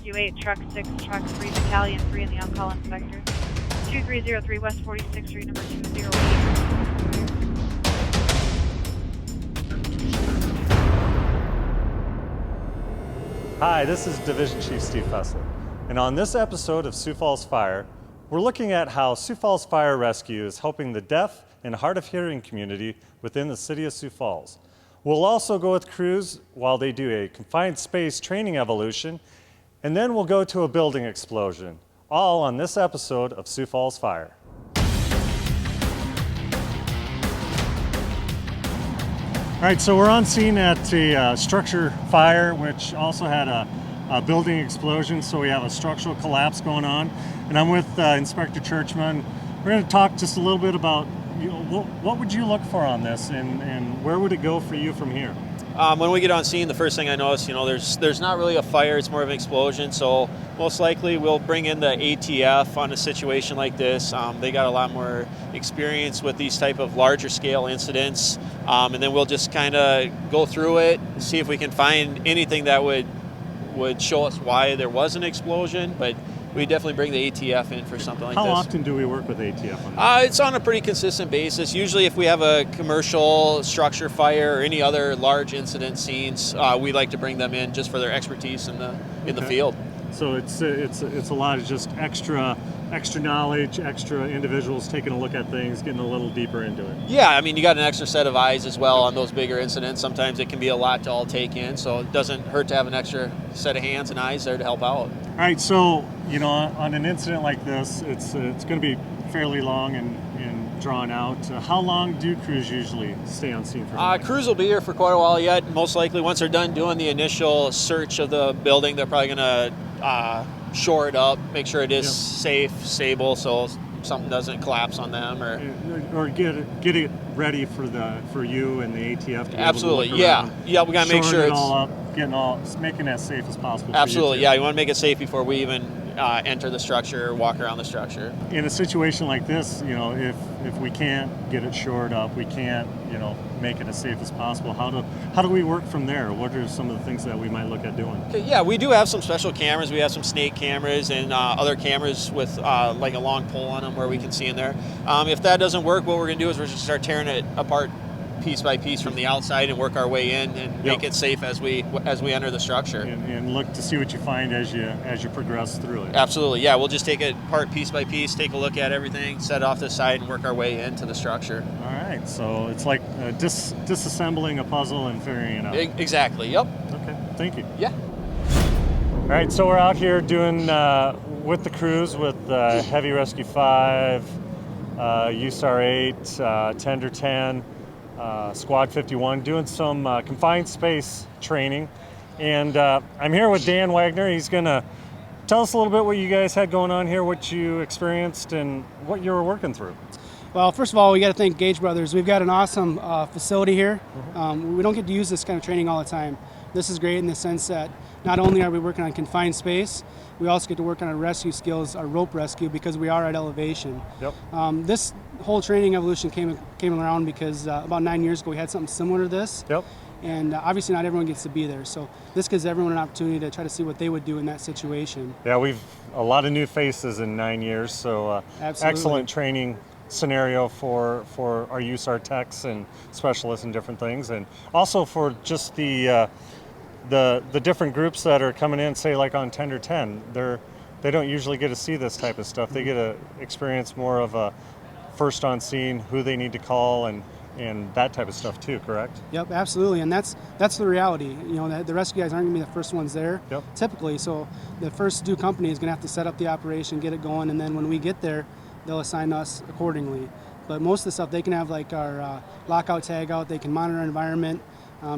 Rescue 8, Truck 6, Truck 3, Battalion 3, and the on-call inspector. 2303 West 46th Street, number 208. Hi, this is Division Chief Steve Fessler, and on this episode of Sioux Falls Fire, we're looking at how Sioux Falls Fire Rescue is helping the deaf and hard of hearing community within the city of Sioux Falls. We'll also go with crews while they do a confined space training evolution, and then we'll go to a building explosion, all on this episode of Sioux Falls Fire. All right, so we're on scene at the structure fire, which also had a building explosion, so we have a structural collapse going on. And I'm with Inspector Churchman. We're going to talk just a little bit about, what would you look for on this, and where would it go for you from here? When we get on scene, the first thing I notice, there's not really a fire, it's more of an explosion. So most likely we'll bring in the ATF on a situation like this. They got a lot more experience with these type of larger scale incidents. And then we'll just kind of go through it, see if we can find anything that would show us why there was an explosion. But we definitely bring the ATF in for something like this. How often do we work with ATF on that? It's on a pretty consistent basis. Usually if we have a commercial structure fire or any other large incident scenes, we like to bring them in just for their expertise in the field. So it's a lot of just extra knowledge, extra individuals taking a look at things, getting a little deeper into it. Yeah, I mean, you got an extra set of eyes as well on those bigger incidents. Sometimes it can be a lot to all take in, so it doesn't hurt to have an extra set of hands and eyes there to help out. All right, so on an incident like this, it's going to be fairly long and drawn out. How long do crews usually stay on scene for? Crews will be here for quite a while yet. Most likely, once they're done doing the initial search of the building, they're probably going to shore it up, make sure it is safe, stable, so something doesn't collapse on them, or get it ready for you and the ATF to be absolutely able to look around, yeah we got to make sure it it's all up, making it as safe as possible. Absolutely, you want to make it safe before we even enter the structure or walk around the structure. In a situation like this, if we can't get it shored up, we can't make it as safe as possible. How do we work from there? What are some of the things that we might look at doing? Okay, yeah, we do have some special cameras. We have some snake cameras and other cameras with like a long pole on them where we can see in there. If that doesn't work, what we're going to do is we're just start tearing it apart piece by piece from the outside and work our way in and make it safe as we enter the structure. And look to see what you find as you progress through it. Absolutely, yeah. We'll just take it apart piece by piece, take a look at everything, set it off to the side, and work our way into the structure. All right, so it's like disassembling a puzzle and figuring it out. Exactly, yep. Okay, thank you. Yeah. All right, so we're out here doing with the crews with Heavy Rescue 5, USAR 8, Tender 10, Squad 51, doing some confined space training. And I'm here with Dan Wagner. He's going to tell us a little bit what you guys had going on here, what you experienced, and what you were working through. Well, first of all, we got to thank Gage Brothers. We've got an awesome facility here. We don't get to use this kind of training all the time. This is great in the sense that not only are we working on confined space, we also get to work on our rescue skills, our rope rescue, because we are at elevation. Yep. This whole training evolution came around because about 9 years ago we had something similar to this. Yep. And obviously not everyone gets to be there. So this gives everyone an opportunity to try to see what they would do in that situation. Yeah, we've a lot of new faces in 9 years, so excellent training scenario for our USAR techs and specialists and different things, and also for just the different groups that are coming in, say like on Tender 10, they don't usually get to see this type of stuff. They get to experience more of a first on scene, who they need to call, and that type of stuff too, correct? Yep, absolutely, and that's the reality. The rescue guys aren't going to be the first ones there, typically, so the first due company is going to have to set up the operation, get it going, and then when we get there, they'll assign us accordingly. But most of the stuff, they can have like our lockout, tag out, they can monitor our environment,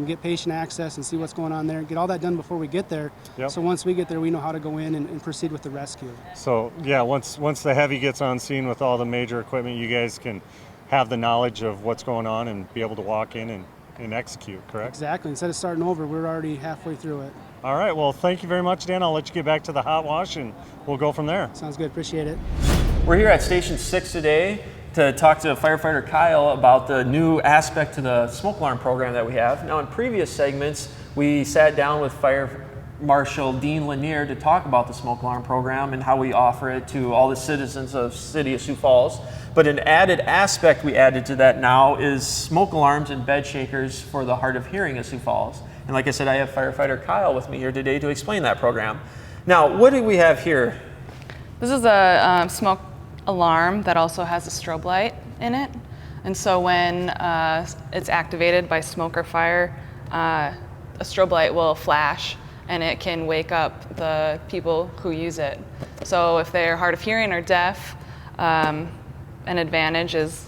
get patient access and see what's going on there, get all that done before we get there. Yep. So once we get there, we know how to go in and proceed with the rescue. So yeah, once the Heavy gets on scene with all the major equipment, you guys can have the knowledge of what's going on and be able to walk in and execute, correct? Exactly. Instead of starting over, we're already halfway through it. All right, well, thank you very much, Dan. I'll let you get back to the hot wash and we'll go from there. Sounds good, appreciate it. We're here at Station 6 today to talk to firefighter Kyle about the new aspect to the smoke alarm program that we have. Now, in previous segments, we sat down with Marshal Dean Lanier to talk about the smoke alarm program and how we offer it to all the citizens of City of Sioux Falls. But an added aspect we added to that now is smoke alarms and bed shakers for the hard of hearing of Sioux Falls. And like I said, I have firefighter Kyle with me here today to explain that program. Now, what do we have here? This is a smoke alarm that also has a strobe light in it. And so when it's activated by smoke or fire, a strobe light will flash and it can wake up the people who use it. So if they're hard of hearing or deaf, an advantage is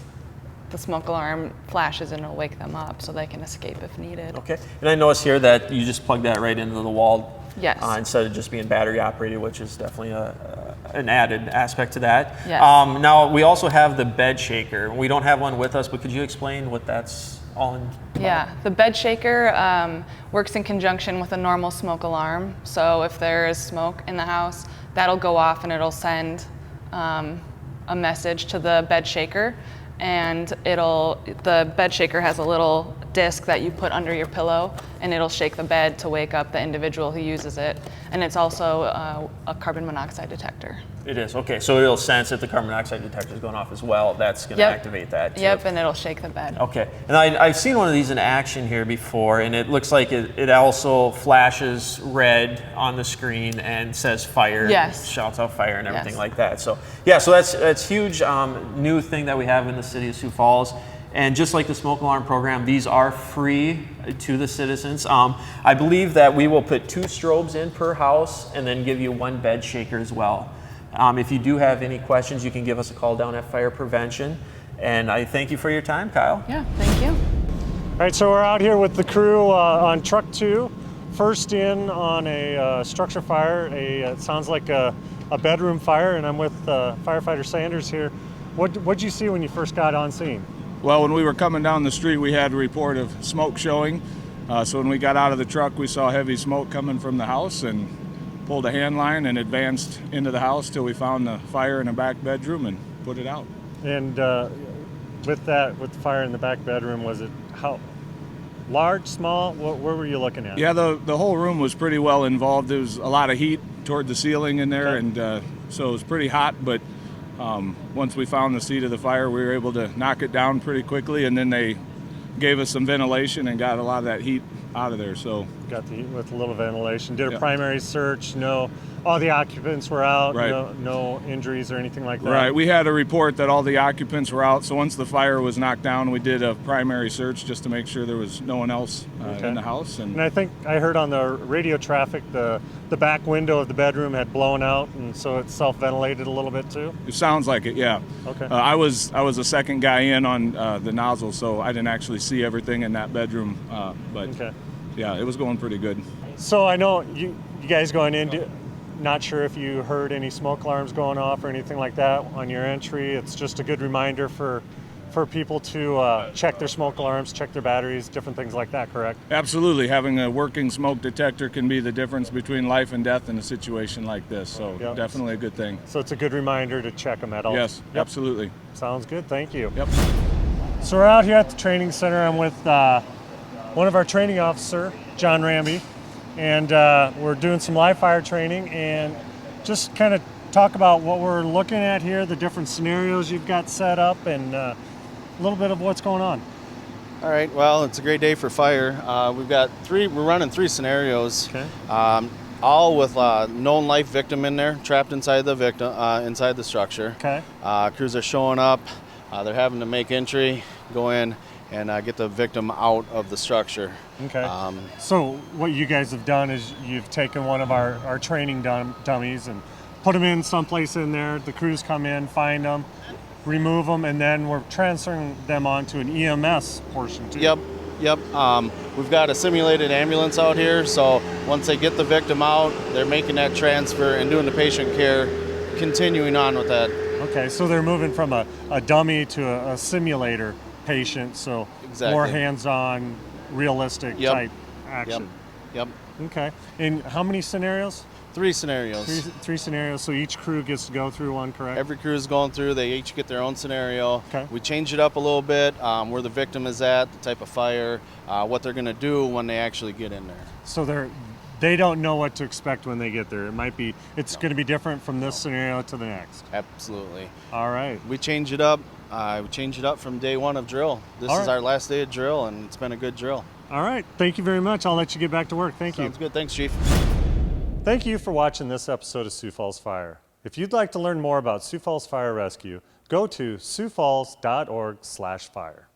the smoke alarm flashes and it'll wake them up so they can escape if needed. Okay, and I noticed here that you just plug that right into the wall. Yes. Instead of just being battery operated, which is definitely an added aspect to that. Yes. Now, we also have the bed shaker. We don't have one with us, but could you explain what that's all in? Yeah, the bed shaker works in conjunction with a normal smoke alarm. So if there is smoke in the house, that'll go off and it'll send a message to the bed shaker. And the bed shaker has a little disc that you put under your pillow, and it'll shake the bed to wake up the individual who uses it. And it's also a carbon monoxide detector. It is, okay, so it'll sense if the carbon monoxide detector is going off as well. That's going to activate that too. Yep, and it'll shake the bed. Okay, and I've seen one of these in action here before, and it looks like it also flashes red on the screen and says fire. Yes. Shouts out fire and everything Yes. like that. So yeah, so that's huge new thing that we have in the City of Sioux Falls. And just like the smoke alarm program, these are free to the citizens. I believe that we will put 2 strobes in per house and then give you 1 bed shaker as well. If you do have any questions, you can give us a call down at Fire Prevention. And I thank you for your time, Kyle. Yeah, thank you. All right, so we're out here with the crew on truck 2, first in on a structure fire. It sounds like a bedroom fire, and I'm with firefighter Sanders here. What'd you see when you first got on scene? Well, when we were coming down the street, we had a report of smoke showing. So when we got out of the truck, we saw heavy smoke coming from the house and pulled a hand line and advanced into the house till we found the fire in a back bedroom and put it out. And with the fire in the back bedroom, was it how large, small? Where were you looking at? Yeah, the whole room was pretty well involved. There was a lot of heat toward the ceiling in there, Okay. and so it was pretty hot, but once we found the seat of the fire, we were able to knock it down pretty quickly, and then they gave us some ventilation and got a lot of that heat out of there. So Got the heat with a little ventilation. Did a Yeah. primary search. No, all the occupants were out. Right. No injuries or anything like that. right, we had a report that all the occupants were out. So once the fire was knocked down, we did a primary search just to make sure there was no one else Okay. in the house. And I think I heard on the radio traffic the back window of the bedroom had blown out, and so it self-ventilated a little bit too. It sounds like it, yeah. Okay. I was the second guy in on the nozzle, so I didn't actually see everything in that bedroom. But Okay. yeah, it was going pretty good. So I know you guys going in. Not sure if you heard any smoke alarms going off or anything like that on your entry. It's just a good reminder for people to check their smoke alarms, check their batteries, different things like that, correct? Absolutely, having a working smoke detector can be the difference between life and death in a situation like this. So Yep. definitely a good thing. So it's a good reminder to check them at all. Yes, Yep. absolutely. Sounds good. Thank you. Yep. So we're out here at the training center. I'm with one of our training officer, John Ramby, and we're doing some live fire training and just kind of talk about what we're looking at here, the different scenarios you've got set up, and a little bit of what's going on. All right. Well, it's a great day for fire. We're running 3 scenarios. Okay. All with known life victim in there, trapped inside the victim, inside the structure. Okay. Crews are showing up. They're having to make entry, go in, and get the victim out of the structure. Okay. So what you guys have done is you've taken one of our training dummies and put them in someplace in there. The crews come in, find them, remove them, and then we're transferring them onto an EMS portion too. Yep. We've got a simulated ambulance out here, so once they get the victim out, they're making that transfer and doing the patient care, continuing on with that. Okay, so they're moving from a dummy to a simulator patient, so Exactly. more hands-on, realistic Yep. type action. Yep. Okay, and how many scenarios? 3 scenarios. Three scenarios, so each crew gets to go through one, correct? Every crew is going through. They each get their own scenario. Okay. We change it up a little bit, where the victim is at, the type of fire, what they're going to do when they actually get in there. So they don't know what to expect when they get there. It's going to be different from this scenario to the next. Absolutely. All right. We change it up. We change it up from day one of drill. This is our last day of drill, and it's been a good drill. All right. Thank you very much. I'll let you get back to work. Thank you. Sounds good. Thanks, Chief. Thank you for watching this episode of Sioux Falls Fire. If you'd like to learn more about Sioux Falls Fire Rescue, go to siouxfalls.org/fire.